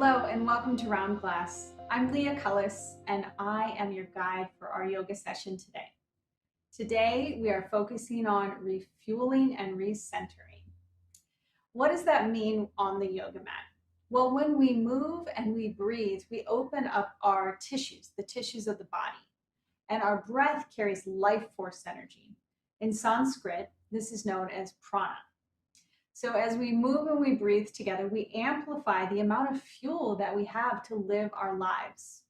Hello and welcome to Round Class. I'm Leah Cullis and I am your guide for our yoga session today. Today we are focusing on refueling and recentering. What does that mean on the yoga mat? Well, when we move and we breathe, we open up our tissues, the tissues of the body, and our breath carries life force energy. In Sanskrit, this is known as prana. So as we move and we breathe together, we amplify the amount of fuel that we have to live our lives.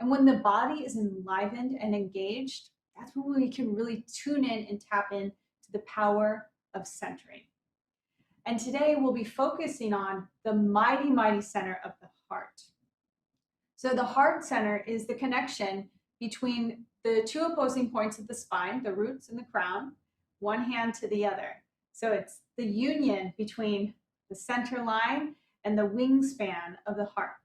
And when the body is enlivened and engaged, that's when we can really tune in and tap into the power of centering. And today we'll be focusing on the mighty, mighty center of the heart. So the heart center is the connection between the two opposing points of the spine, the roots and the crown, one hand to the other. So it's the union between the center line and the wingspan of the heart,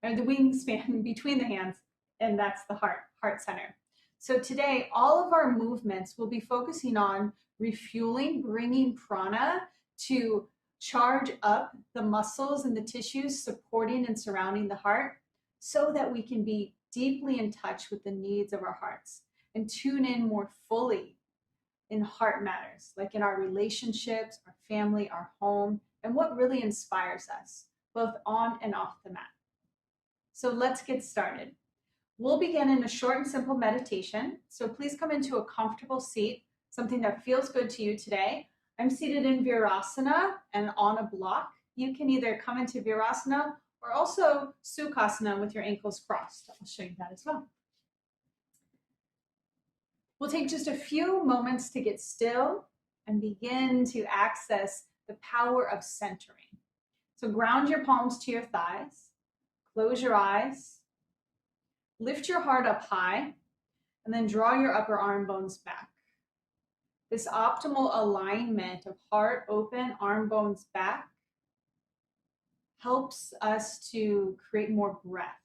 or the wingspan between the hands, and that's the heart center. So today, all of our movements will be focusing on refueling, bringing prana to charge up the muscles and the tissues supporting and surrounding the heart so that we can be deeply in touch with the needs of our hearts and tune in more fully in heart matters, like in our relationships, our family, our home, and what really inspires us, both on and off the mat. So let's get started. We'll begin in a short and simple meditation. So please come into a comfortable seat, something that feels good to you today. I'm seated in Virasana and on a block. You can either come into Virasana or also Sukhasana with your ankles crossed. I'll show you that as well. We'll take just a few moments to get still and begin to access the power of centering. So ground your palms to your thighs, close your eyes, lift your heart up high, and then draw your upper arm bones back. This optimal alignment of heart open, arm bones back helps us to create more breath.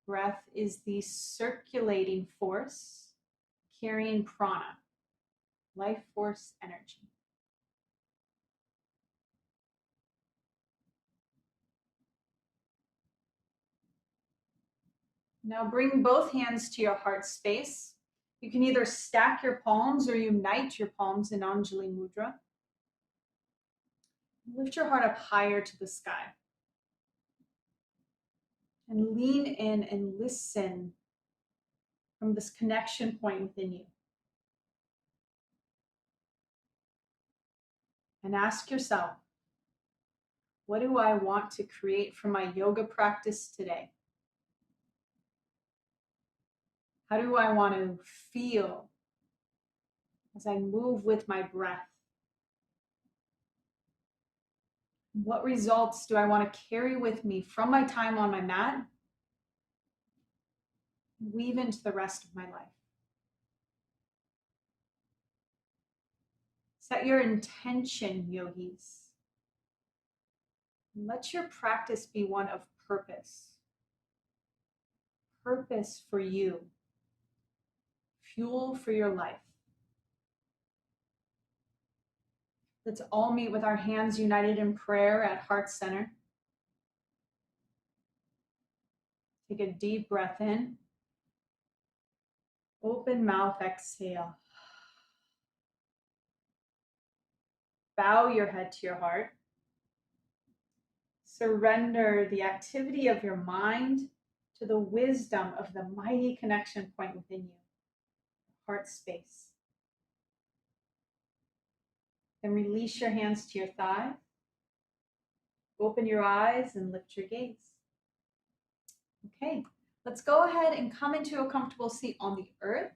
Breath is the circulating force carrying prana, life force energy. Now bring both hands to your heart space. You can either stack your palms or unite your palms in Anjali Mudra. Lift your heart up higher to the sky. And lean in and listen from this connection point within you. And ask yourself, what do I want to create from my yoga practice today? How do I want to feel as I move with my breath? What results do I want to carry with me from my time on my mat and weave into the rest of my life? Set your intention, yogis. Let your practice be one of purpose. Purpose for you. Fuel for your life. Let's all meet with our hands united in prayer at heart center. Take a deep breath in. Open mouth, exhale. Bow your head to your heart. Surrender the activity of your mind to the wisdom of the mighty connection point within you, heart space. Then release your hands to your thighs. Open your eyes and lift your gaze. Okay, let's go ahead and come into a comfortable seat on the earth.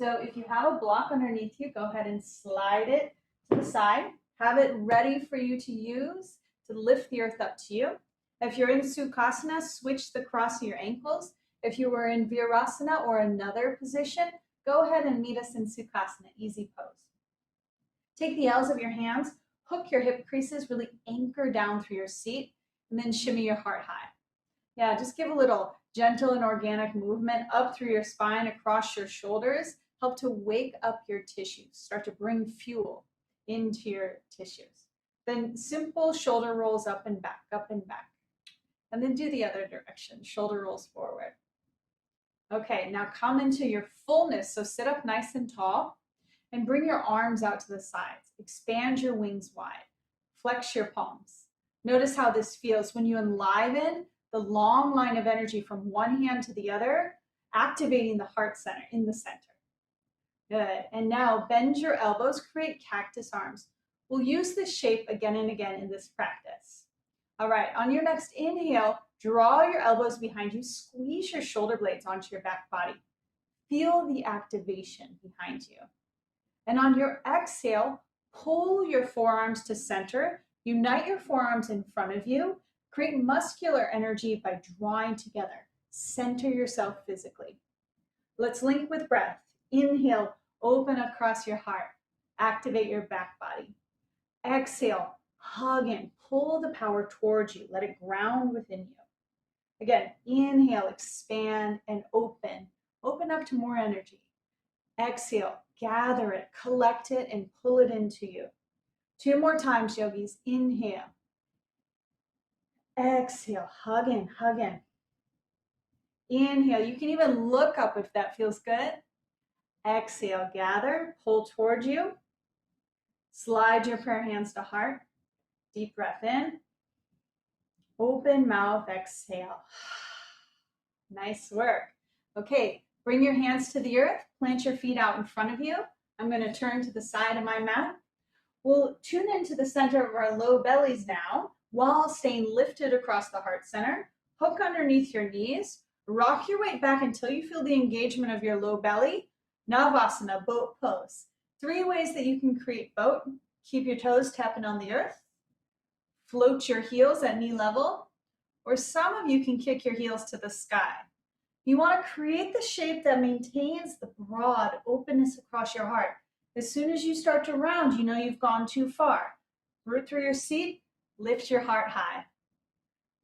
So if you have a block underneath you, go ahead and slide it to the side. Have it ready for you to use to lift the earth up to you. If you're in Sukhasana, switch the cross of your ankles. If you were in Virasana or another position, go ahead and meet us in Sukhasana, easy pose. Take the L's of your hands, hook your hip creases, really anchor down through your seat, and then shimmy your heart high. Yeah, just give a little gentle and organic movement up through your spine, across your shoulders. Help to wake up your tissues. Start to bring fuel into your tissues. Then simple shoulder rolls up and back, up and back. And then do the other direction, shoulder rolls forward. Okay, now come into your fullness. So sit up nice and tall and bring your arms out to the sides. Expand your wings wide. Flex your palms. Notice how this feels when you enliven the long line of energy from one hand to the other, activating the heart center in the center. Good. And now bend your elbows, create cactus arms. We'll use this shape again and again in this practice. All right, on your next inhale, draw your elbows behind you, squeeze your shoulder blades onto your back body. Feel the activation behind you. And on your exhale, pull your forearms to center, unite your forearms in front of you, create muscular energy by drawing together. Center yourself physically. Let's link with breath. Inhale, open across your heart. Activate your back body. Exhale, hug in, pull the power towards you. Let it ground within you. Again, inhale, expand and open. Open up to more energy. Exhale, gather it, collect it, and pull it into you. 2 more times, yogis. Inhale. Exhale, hug in, hug in. Inhale, you can even look up if that feels good. Exhale, gather, pull towards you. Slide your prayer hands to heart. Deep breath in. Open mouth, exhale. Nice work. Okay, bring your hands to the earth. Plant your feet out in front of you. I'm going to turn to the side of my mat. We'll tune into the center of our low bellies now while staying lifted across the heart center. Hook underneath your knees. Rock your weight back until you feel the engagement of your low belly. Navasana, boat pose. 3 ways that you can create boat. Keep your toes tapping on the earth. Float your heels at knee level. Or some of you can kick your heels to the sky. You want to create the shape that maintains the broad openness across your heart. As soon as you start to round, you know you've gone too far. Root through your seat, lift your heart high.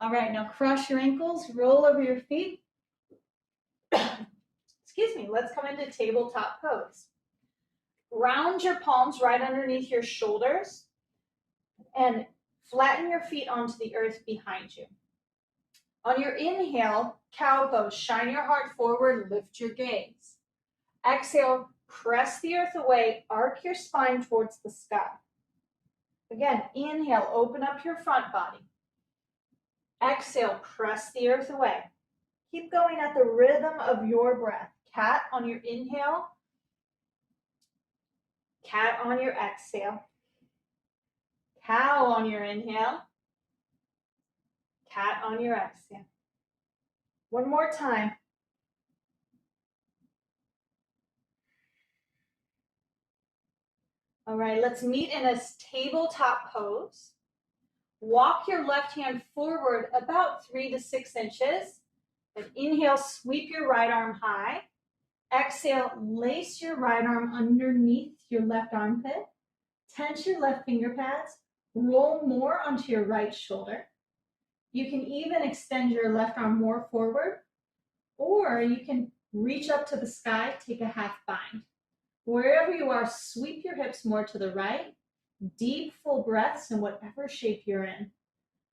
All right, now cross your ankles, roll over your feet. Excuse me, let's come into tabletop pose. Round your palms right underneath your shoulders and flatten your feet onto the earth behind you. On your inhale, cow pose, shine your heart forward, lift your gaze. Exhale, press the earth away, arc your spine towards the sky. Again, inhale, open up your front body. Exhale, press the earth away. Keep going at the rhythm of your breath. Cat on your inhale. Cat on your exhale. Cow on your inhale. Cat on your exhale. One more time. All right, let's meet in a tabletop pose. Walk your left hand forward about 3 to 6 inches. And inhale, sweep your right arm high. Exhale, lace your right arm underneath your left armpit. Tense your left finger pads. Roll more onto your right shoulder. You can even extend your left arm more forward, or you can reach up to the sky, take a half bind. Wherever you are, sweep your hips more to the right. Deep, full breaths in whatever shape you're in.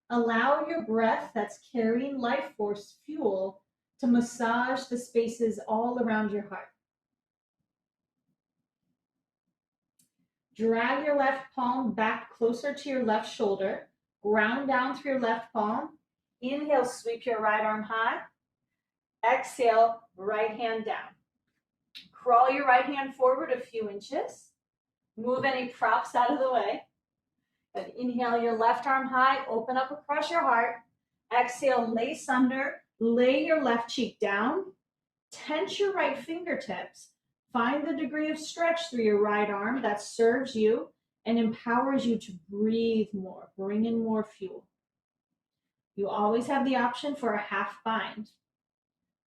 Allow your breath that's carrying life force fuel to massage the spaces all around your heart. Drag your left palm back closer to your left shoulder. Ground down through your left palm. Inhale, sweep your right arm high. Exhale, right hand down. Crawl your right hand forward a few inches. Move any props out of the way. And inhale your left arm high, open up across your heart. Exhale, lace under, lay your left cheek down. Tense your right fingertips. Find the degree of stretch through your right arm that serves you and empowers you to breathe more, bring in more fuel. You always have the option for a half bind.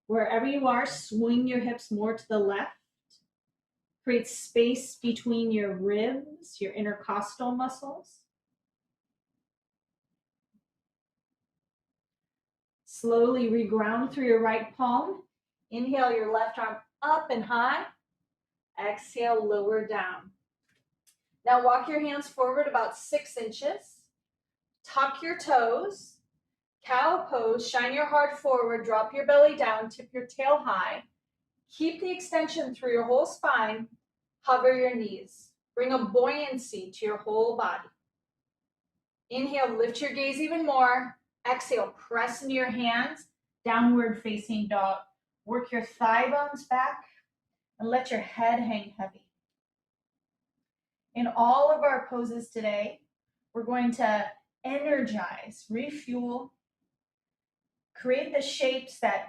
Wherever you are, swing your hips more to the left. Create space between your ribs, your intercostal muscles. Slowly reground through your right palm. Inhale your left arm up and high. Exhale, lower down. Now walk your hands forward about 6 inches. Tuck your toes. Cow pose, shine your heart forward, drop your belly down, tip your tail high. Keep the extension through your whole spine. Hover your knees. Bring a buoyancy to your whole body. Inhale, lift your gaze even more. Exhale, press into your hands. Downward facing dog. Work your thigh bones back and let your head hang heavy. In all of our poses today, we're going to energize, refuel, create the shapes that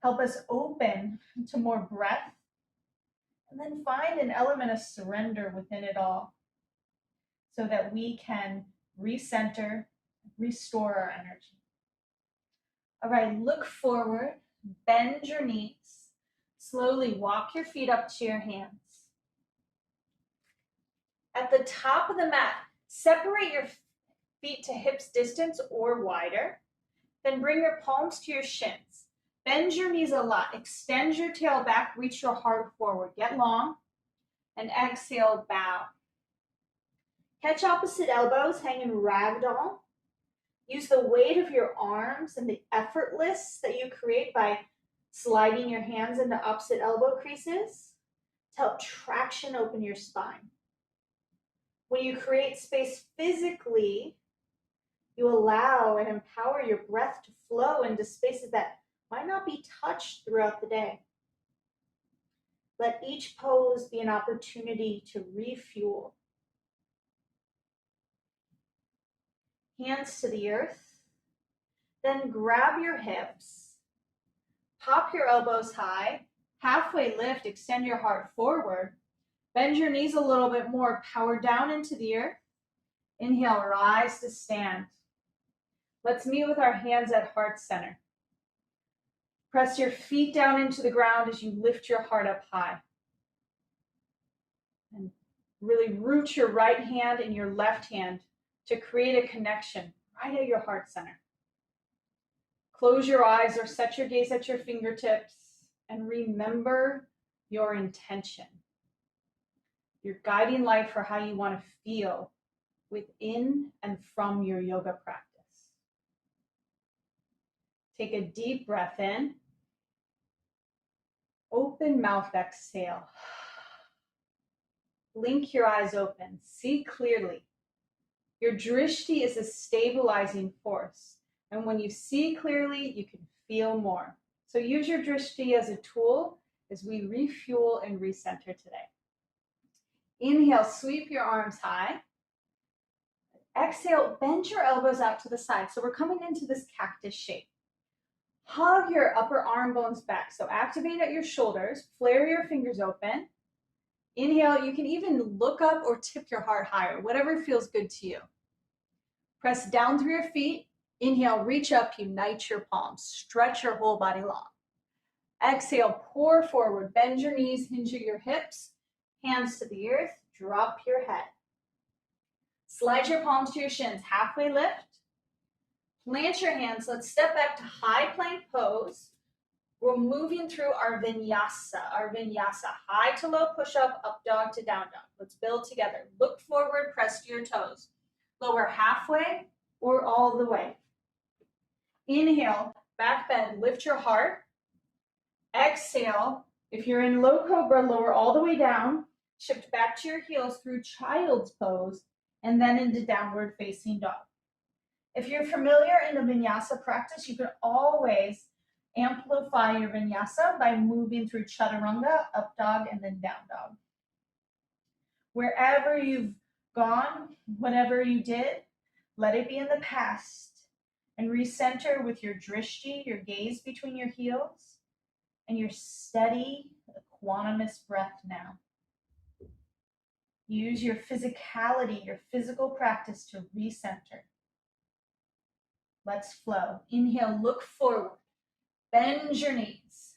help us open to more breath, and then find an element of surrender within it all so that we can recenter, restore our energy. All right, look forward, bend your knees, slowly walk your feet up to your hands. At the top of the mat, separate your feet to hips distance or wider. Then bring your palms to your shins. Bend your knees a lot. Extend your tail back. Reach your heart forward. Get long. And exhale, bow. Catch opposite elbows, hang in ragdoll. Use the weight of your arms and the effortless that you create by sliding your hands into opposite elbow creases to help traction open your spine. When you create space physically, you allow and empower your breath to flow into spaces that might not be touched throughout the day. Let each pose be an opportunity to refuel. Hands to the earth. Then grab your hips. Pop your elbows high. Halfway lift, extend your heart forward. Bend your knees a little bit more. Power down into the earth. Inhale, rise to stand. Let's meet with our hands at heart center. Press your feet down into the ground as you lift your heart up high. And really root your right hand and your left hand to create a connection right at your heart center. Close your eyes or set your gaze at your fingertips and remember your intention. Your guiding light for how you want to feel within and from your yoga practice. Take a deep breath in. Open mouth, exhale. Blink your eyes open. See clearly. Your drishti is a stabilizing force. And when you see clearly, you can feel more. So use your drishti as a tool as we refuel and recenter today. Inhale, sweep your arms high. Exhale, bend your elbows out to the side. So we're coming into this cactus shape. Hug your upper arm bones back. So activate at your shoulders, flare your fingers open. Inhale, you can even look up or tip your heart higher, whatever feels good to you. Press down through your feet. Inhale, reach up, unite your palms. Stretch your whole body long. Exhale, pour forward, bend your knees, hinge at your hips, hands to the earth, drop your head. Slide your palms to your shins, halfway lift. Plant your hands. Let's step back to high plank pose. We're moving through our vinyasa. High to low push-up, up dog to down dog. Let's build together. Look forward, press to your toes. Lower halfway or all the way. Inhale, back bend, lift your heart. Exhale, if you're in low cobra, lower all the way down. Shift back to your heels through child's pose and then into downward facing dog. If you're familiar in the vinyasa practice, you can always amplify your vinyasa by moving through chaturanga, up dog, and then down dog. Wherever you've gone, whatever you did, let it be in the past and recenter with your drishti, your gaze between your heels, and your steady, equanimous breath now. Use your physicality, your physical practice to recenter. Let's flow. Inhale, look forward. Bend your knees.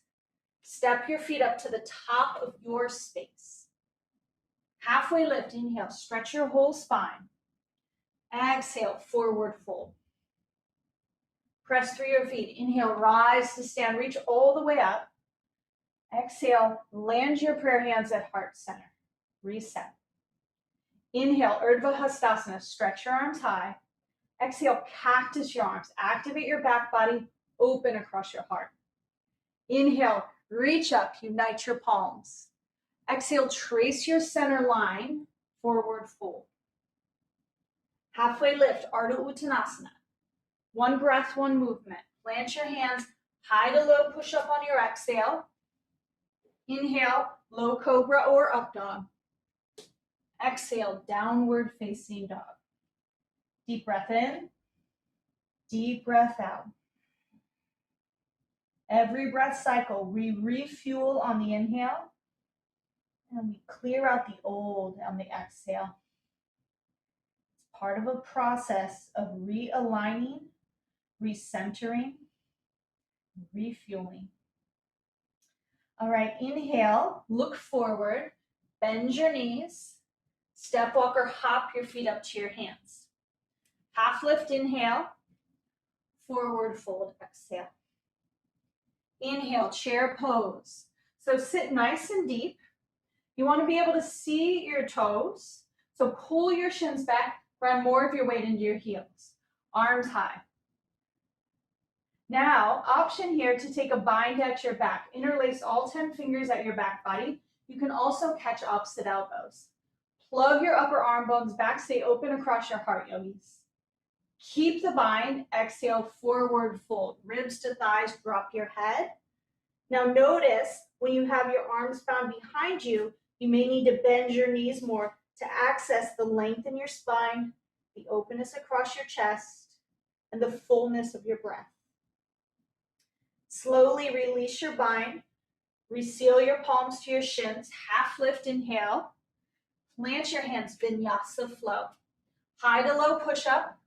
Step your feet up to the top of your space. Halfway lift, inhale, stretch your whole spine. Exhale, forward fold. Press through your feet. Inhale, rise to stand, reach all the way up. Exhale, land your prayer hands at heart center. Reset. Inhale, Urdhva Hastasana, stretch your arms high. Exhale, cactus your arms. Activate your back body, open across your heart. Inhale, reach up, unite your palms. Exhale, trace your center line, forward fold. Halfway lift, Ardha Uttanasana. One breath, one movement. Plant your hands, high to low push up on your exhale. Inhale, low cobra or up dog. Exhale, downward facing dog. Deep breath in, deep breath out. Every breath cycle, we refuel on the inhale and we clear out the old on the exhale. It's part of a process of realigning, recentering, refueling. All right, inhale, look forward, bend your knees, step walk or hop your feet up to your hands. Half lift, inhale, forward fold, exhale. Inhale, chair pose. So sit nice and deep. You want to be able to see your toes. So pull your shins back, run more of your weight into your heels. Arms high. Now, option here to take a bind at your back. Interlace all 10 fingers at your back body. You can also catch opposite elbows. Plug your upper arm bones back, stay open across your heart, yogis. Keep the bind, exhale, forward fold. Ribs to thighs, drop your head. Now notice when you have your arms found behind you, you may need to bend your knees more to access the length in your spine, the openness across your chest, and the fullness of your breath. Slowly release your bind, reseal your palms to your shins, half lift, inhale. Plant your hands, Vinyasa flow. High to low push up.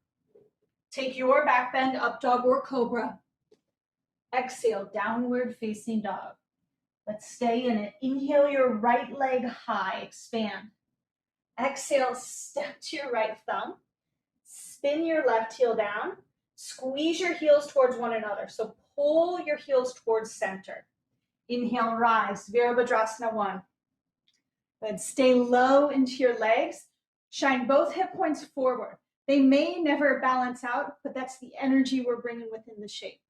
Take your back bend, up dog or cobra. Exhale, downward facing dog. Let's stay in it. Inhale your right leg high, expand. Exhale, step to your right thumb. Spin your left heel down. Squeeze your heels towards one another. So pull your heels towards center. Inhale, rise, Virabhadrasana 1. Good, stay low into your legs. Shine both hip points forward. They may never balance out, but that's the energy we're bringing within the shape.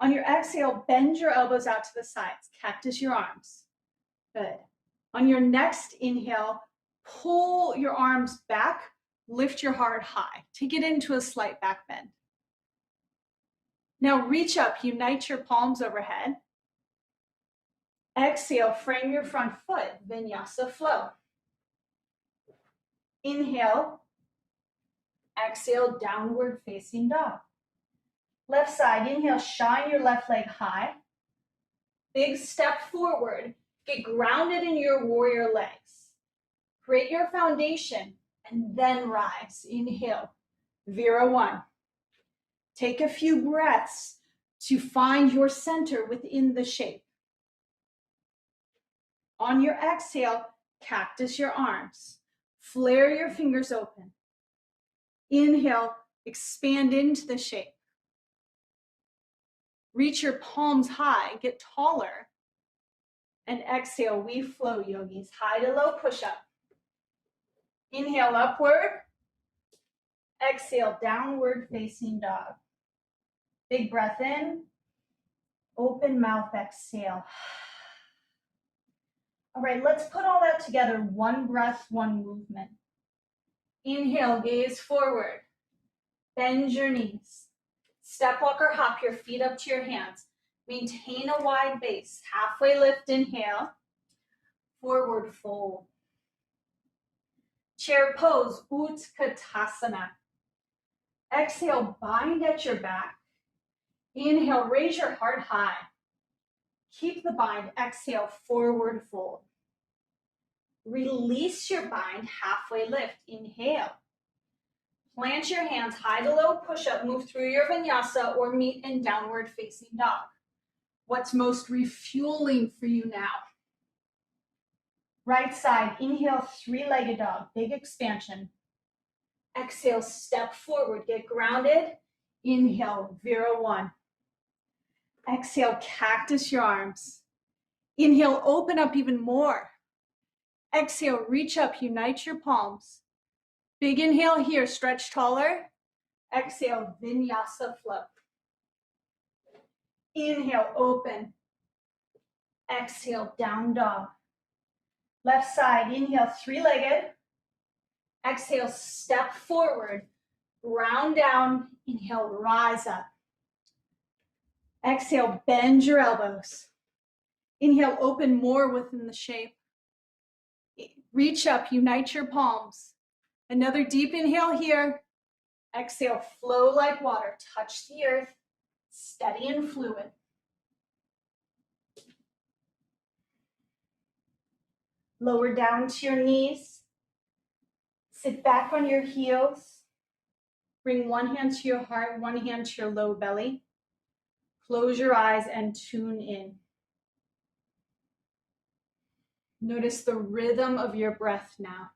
On your exhale, bend your elbows out to the sides. Cactus your arms. Good. On your next inhale, pull your arms back. Lift your heart high. Take it into a slight back bend. Now reach up, unite your palms overhead. Exhale, frame your front foot, Vinyasa flow. Inhale, exhale, downward facing dog. Left side, inhale, shine your left leg high. Big step forward. Get grounded in your warrior legs. Create your foundation and then rise. Inhale, Vira 1. Take a few breaths to find your center within the shape. On your exhale, cactus your arms. Flare your fingers open. Inhale, expand into the shape. Reach your palms high, get taller. And exhale, we flow, yogis. High to low push up. Inhale, upward. Exhale, downward facing dog. Big breath in. Open mouth, exhale. All right, let's put all that together. One breath, one movement. Inhale, gaze forward. Bend your knees. Step walk or hop your feet up to your hands. Maintain a wide base. Halfway lift, inhale. Forward fold. Chair pose, Utkatasana. Exhale, bind at your back. Inhale, raise your heart high. Keep the bind. Exhale, forward fold. Release your bind, halfway lift. Inhale. Plant your hands, high to low push up. Move through your vinyasa or meet in downward facing dog. What's most refueling for you now? Right side, inhale, three-legged dog, big expansion. Exhale, step forward, get grounded. Inhale, Vira 1. Exhale, cactus your arms. Inhale, open up even more. Exhale, reach up, unite your palms. Big inhale here, stretch taller. Exhale, Vinyasa flow. Inhale, open. Exhale, down dog. Left side, inhale, three-legged. Exhale, step forward. Round down, inhale, rise up. Exhale, bend your elbows. Inhale, open more within the shape. Reach up, unite your palms. Another deep inhale here. Exhale, flow like water, touch the earth, steady and fluid. Lower down to your knees. Sit back on your heels. Bring one hand to your heart, one hand to your low belly. Close your eyes and tune in. Notice the rhythm of your breath now.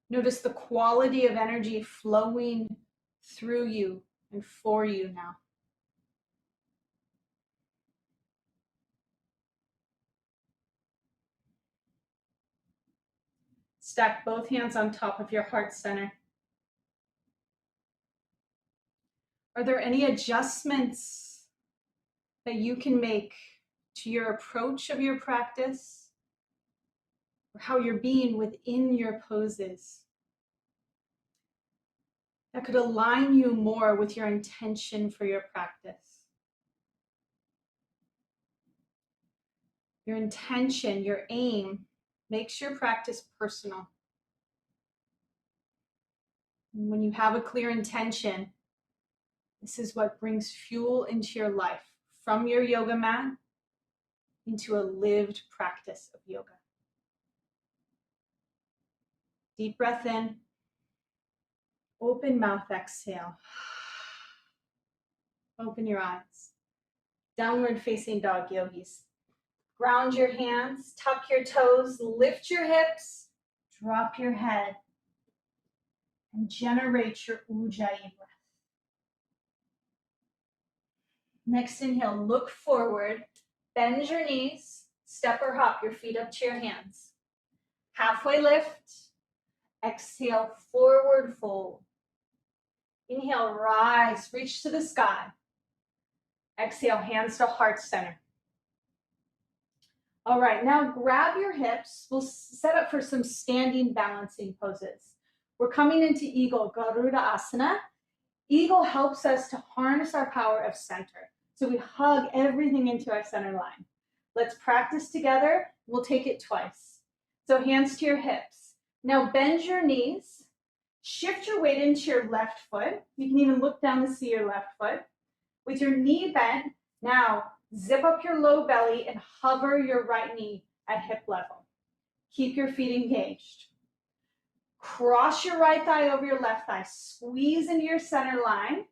Notice the quality of energy flowing through you and for you now. Stack both hands on top of your heart center. Are there any adjustments that you can make to your approach of your practice or how you're being within your poses that could align you more with your intention for your practice? Your intention, your aim, makes your practice personal. And when you have a clear intention, this is what brings fuel into your life from your yoga mat into a lived practice of yoga. Deep breath in, open mouth, exhale. Open your eyes. Downward facing dog, yogis. Ground your hands, tuck your toes, lift your hips, drop your head, and generate your Ujjayi breath. Next inhale, look forward, bend your knees, step or hop your feet up to your hands. Halfway lift, exhale, forward fold. Inhale, rise, reach to the sky. Exhale, hands to heart center. All right, now grab your hips. We'll set up for some standing balancing poses. We're coming into Eagle, Garuda Asana. Eagle helps us to harness our power of center. So we hug everything into our center line. Let's practice together. We'll take it twice. So hands to your hips. Now bend your knees. Shift your weight into your left foot. You can even look down to see your left foot. With your knee bent, now zip up your low belly and hover your right knee at hip level. Keep your feet engaged. Cross your right thigh over your left thigh. Squeeze into your center line.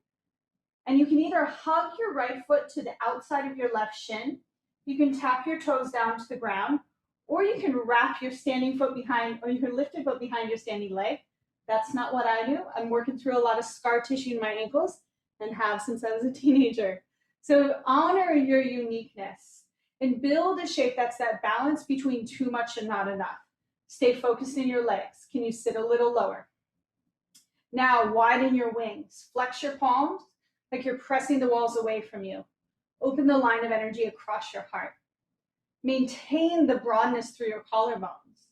And you can either hug your right foot to the outside of your left shin. You can tap your toes down to the ground. Or you can wrap your standing foot behind, or you can lift your foot behind your standing leg. That's not what I do. I'm working through a lot of scar tissue in my ankles and have since I was a teenager. So honor your uniqueness and build a shape that's that balance between too much and not enough. Stay focused in your legs. Can you sit a little lower? Now widen your wings. Flex your palms like you're pressing the walls away from you. Open the line of energy across your heart. Maintain the broadness through your collarbones.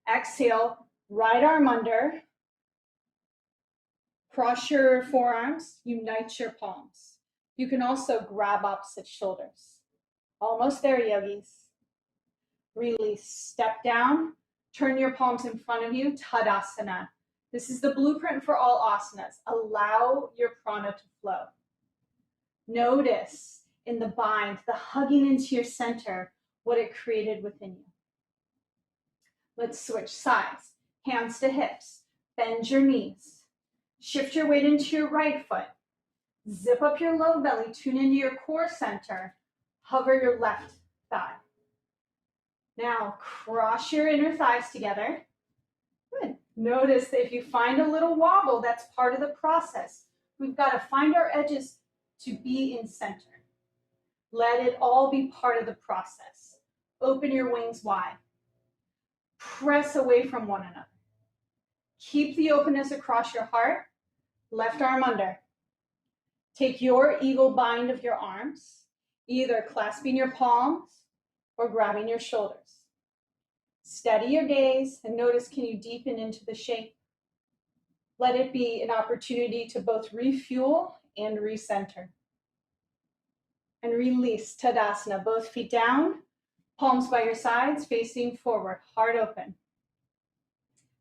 Exhale, right arm under. Cross your forearms, unite your palms. You can also grab opposite shoulders. Almost there, yogis. Release, step down, turn your palms in front of you, Tadasana. This is the blueprint for all asanas. Allow your prana to flow. Notice in the bind, the hugging into your center, what it created within you. Let's switch sides. Hands to hips, bend your knees. Shift your weight into your right foot. Zip up your low belly, tune into your core center. Hover your left thigh. Now cross your inner thighs together. Good. Notice that if you find a little wobble, that's part of the process. We've got to find our edges to be in center. Let it all be part of the process. Open your wings wide. Press away from one another. Keep the openness across your heart. Left arm under. Take your eagle bind of your arms, either clasping your palms or grabbing your shoulders. Steady your gaze and notice, can you deepen into the shape? Let it be an opportunity to both refuel and recenter. And release, Tadasana, both feet down, palms by your sides, facing forward, heart open.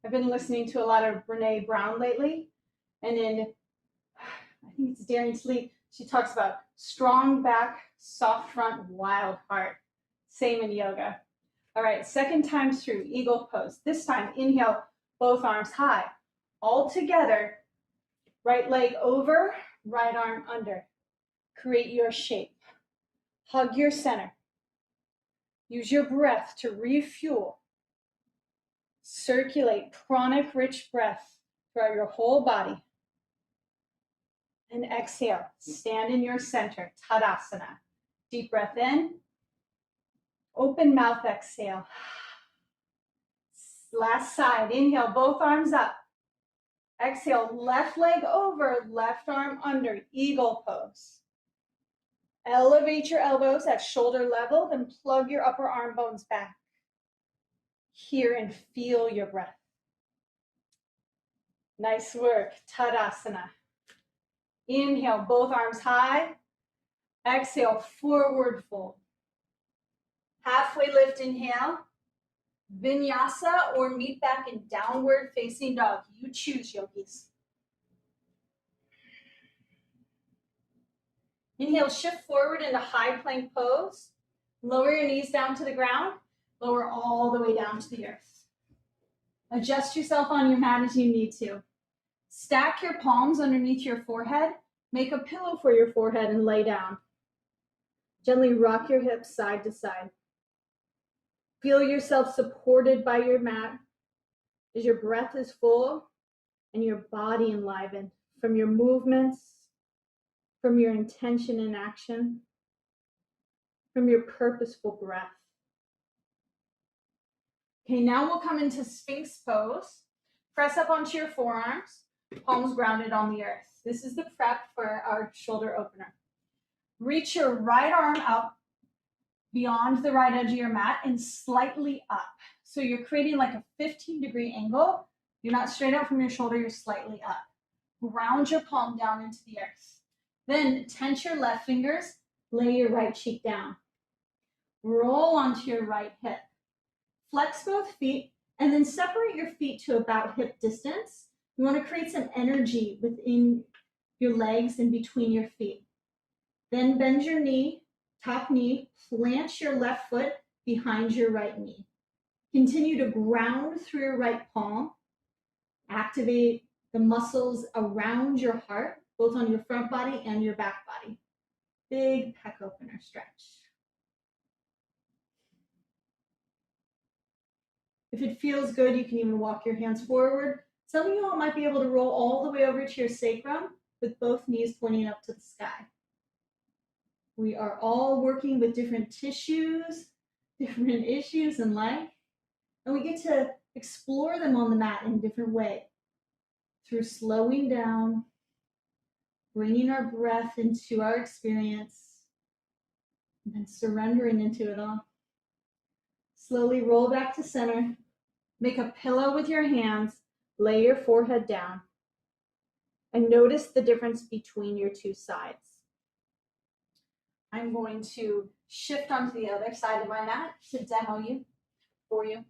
I've been listening to a lot of Brene Brown lately, and in, I think it's Daring Sleep, she talks about strong back, soft front, wild heart. Same in yoga. All right, second time through, eagle pose. This time, inhale, both arms high. All together, right leg over, right arm under. Create your shape. Hug your center. Use your breath to refuel. Circulate pranic rich breath throughout your whole body. And exhale, stand in your center, Tadasana. Deep breath in. Open mouth, exhale. Last side, inhale, both arms up. Exhale, left leg over, left arm under, eagle pose. Elevate your elbows at shoulder level, then plug your upper arm bones back. Hear and feel your breath. Nice work, Tadasana. Inhale, both arms high. Exhale, forward fold. Halfway lift, inhale. Vinyasa or meet back in downward facing dog. You choose, yogis. Inhale, shift forward into high plank pose. Lower your knees down to the ground. Lower all the way down to the earth. Adjust yourself on your mat as you need to. Stack your palms underneath your forehead. Make a pillow for your forehead and lay down. Gently rock your hips side to side. Feel yourself supported by your mat as your breath is full and your body enlivened from your movements, from your intention and action, from your purposeful breath. Okay, now we'll come into Sphinx pose. Press up onto your forearms, palms grounded on the earth. This is the prep for our shoulder opener. Reach your right arm up beyond the right edge of your mat and slightly up. So you're creating like a 15-degree angle. You're not straight out from your shoulder, you're slightly up. Ground your palm down into the earth. Then tense your left fingers, lay your right cheek down. Roll onto your right hip. Flex both feet and then separate your feet to about hip distance. You want to create some energy within your legs and between your feet. Then bend your knee, top knee, plant your left foot behind your right knee. Continue to ground through your right palm. Activate the muscles around your heart, both on your front body and your back body. Big pec opener stretch. If it feels good, you can even walk your hands forward. Some of you all might be able to roll all the way over to your sacrum with both knees pointing up to the sky. We are all working with different tissues, different issues in life, and we get to explore them on the mat in a different way through slowing down, bringing our breath into our experience, and then surrendering into it all. Slowly roll back to center. Make a pillow with your hands. Lay your forehead down. And notice the difference between your two sides. I'm going to shift onto the other side of my mat to demo you, for you.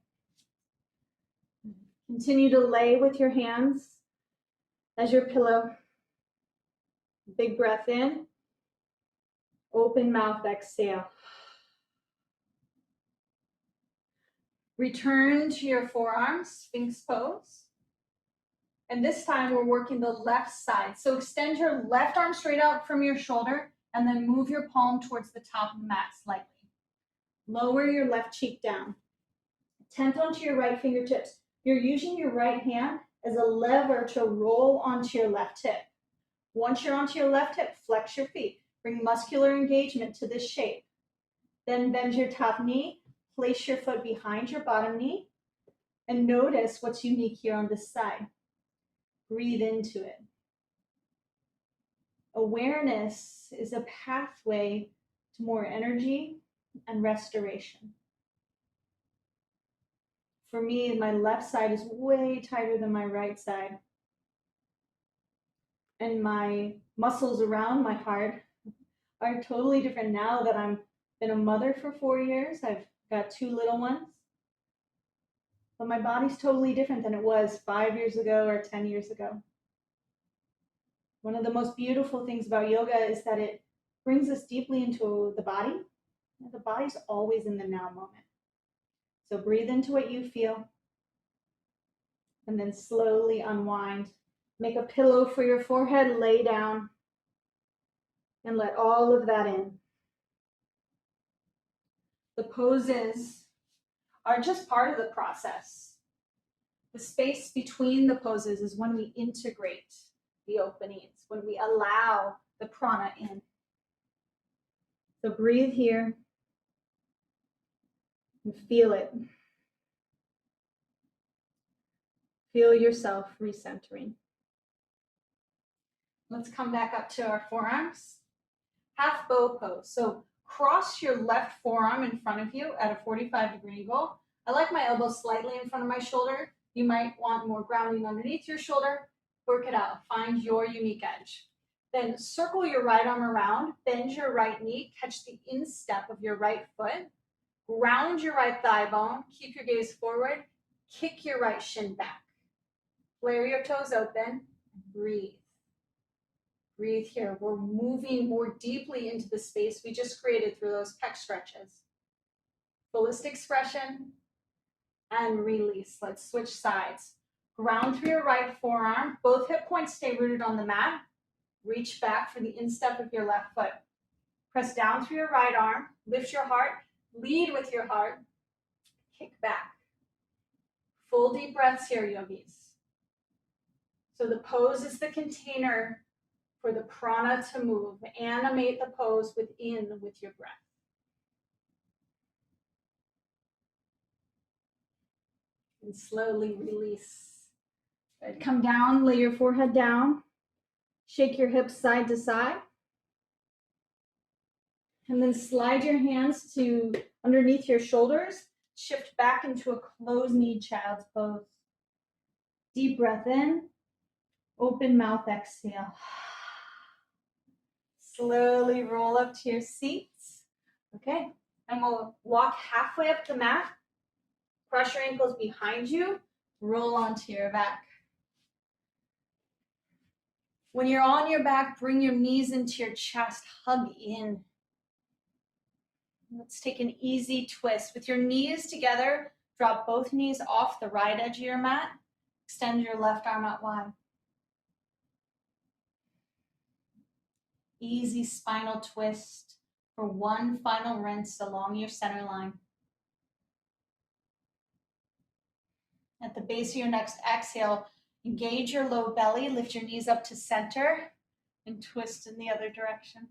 Continue to lay with your hands as your pillow. Big breath in. Open mouth, exhale. Return to your forearms, Sphinx pose. And this time we're working the left side. So extend your left arm straight out from your shoulder and then move your palm towards the top of the mat slightly. Lower your left cheek down. Tent onto your right fingertips. You're using your right hand as a lever to roll onto your left hip. Once you're onto your left hip, flex your feet. Bring muscular engagement to this shape. Then bend your top knee. Place your foot behind your bottom knee. And notice what's unique here on this side. Breathe into it. Awareness is a pathway to more energy and restoration. For me, my left side is way tighter than my right side. And my muscles around my heart are totally different now that I've been a mother for 4 years. I've got 2 little ones. But my body's totally different than it was 5 years ago or 10 years ago. One of the most beautiful things about yoga is that it brings us deeply into the body. The body's always in the now moment. So breathe into what you feel and then slowly unwind. Make a pillow for your forehead, lay down, and let all of that in. The poses are just part of the process. The space between the poses is when we integrate the openings, when we allow the prana in. So breathe here and feel it. Feel yourself recentering. Let's come back up to our forearms. Half bow pose. So cross your left forearm in front of you at a 45-degree angle. I like my elbow slightly in front of my shoulder. You might want more grounding underneath your shoulder. Work it out. Find your unique edge. Then circle your right arm around, bend your right knee, catch the instep of your right foot, ground your right thigh bone, keep your gaze forward, kick your right shin back. Flare your toes open, breathe. Breathe here. We're moving more deeply into the space we just created through those pec stretches. Fullest expression and release. Let's switch sides. Ground through your right forearm. Both hip points stay rooted on the mat. Reach back for the instep of your left foot. Press down through your right arm. Lift your heart. Lead with your heart. Kick back. Full deep breaths here, yogis. So the pose is the container for the prana to move. Animate the pose within with your breath. And slowly release. Good. Come down, lay your forehead down. Shake your hips side to side. And then slide your hands to underneath your shoulders. Shift back into a closed-kneed child's pose. Deep breath in. Open mouth exhale. Slowly roll up to your seats. Okay, and we'll walk halfway up the mat. Cross your ankles behind you. Roll onto your back. When you're on your back, bring your knees into your chest. Hug in. Let's take an easy twist. With your knees together, drop both knees off the right edge of your mat. Extend your left arm out wide. Easy spinal twist for one final rinse along your center line. At the base of your next exhale, engage your low belly, lift your knees up to center, and twist in the other direction.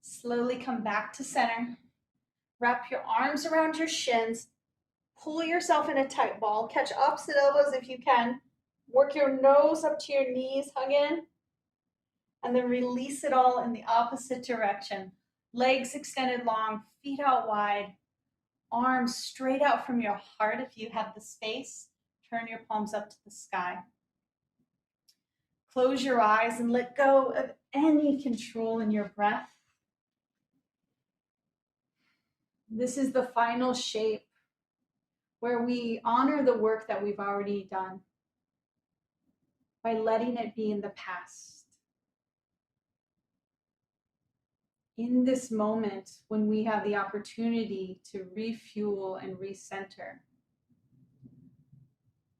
Slowly come back to center. Wrap your arms around your shins. Pull yourself in a tight ball. Catch opposite elbows if you can. Work your nose up to your knees, hug in. And then release it all in the opposite direction. Legs extended long, feet out wide. Arms straight out from your heart if you have the space. Turn your palms up to the sky. Close your eyes and let go of any control in your breath. This is the final shape where we honor the work that we've already done by letting it be in the past. In this moment, when we have the opportunity to refuel and recenter,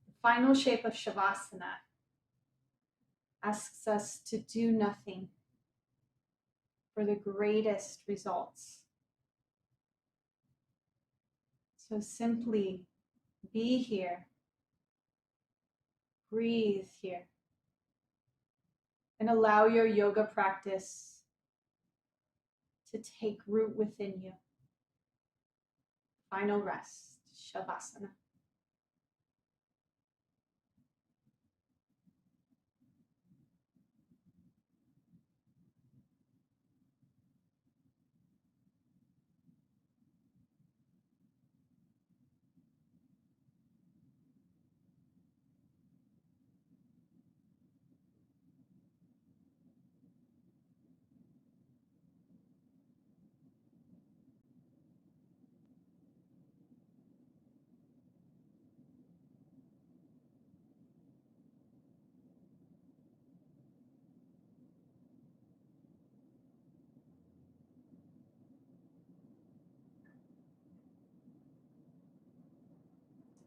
the final shape of Shavasana asks us to do nothing for the greatest results. So simply be here, breathe here, and allow your yoga practice to take root within you. Final rest, Shavasana.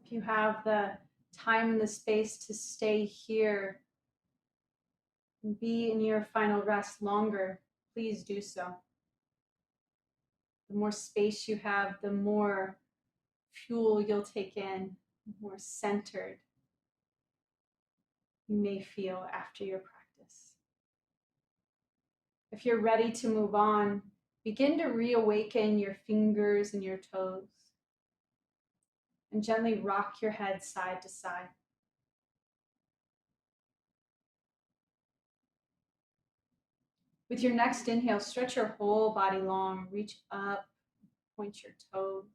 If you have the time and the space to stay here and be in your final rest longer, please do so. The more space you have, the more fuel you'll take in, the more centered you may feel after your practice. If you're ready to move on, begin to reawaken your fingers and your toes and gently rock your head side to side. With your next inhale, stretch your whole body long, reach up, point your toes.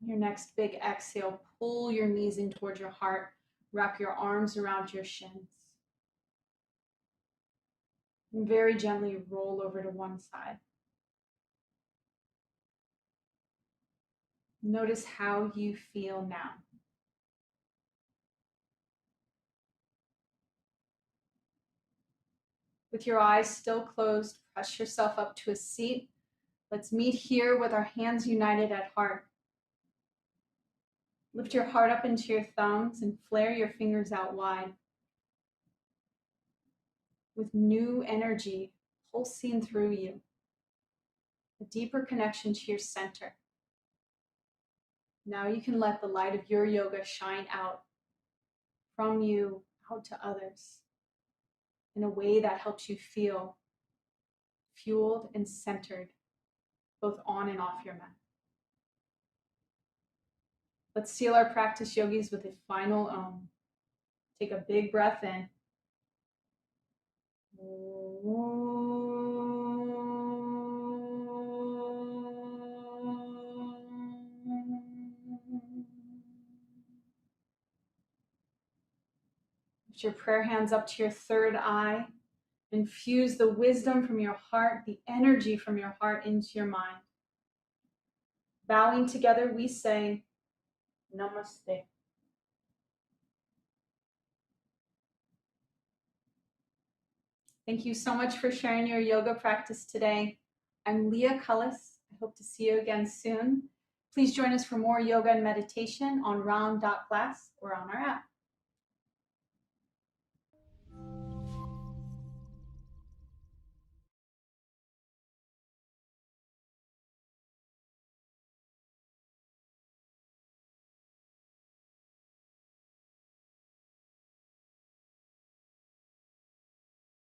Your next big exhale, pull your knees in towards your heart, wrap your arms around your shins. And very gently roll over to one side. Notice how you feel now. With your eyes still closed, press yourself up to a seat. Let's meet here with our hands united at heart. Lift your heart up into your thumbs and flare your fingers out wide. With new energy pulsing through you, a deeper connection to your center. Now you can let the light of your yoga shine out from you out to others in a way that helps you feel fueled and centered, both on and off your mat. Let's seal our practice, yogis, with a final Om. Take a big breath in. Lift your prayer hands up to your third eye. Infuse the wisdom from your heart, the energy from your heart into your mind. Bowing together, we say, Namaste. Thank you so much for sharing your yoga practice today. I'm Leah Cullis. I hope to see you again soon. Please join us for more yoga and meditation on round.class or on our app.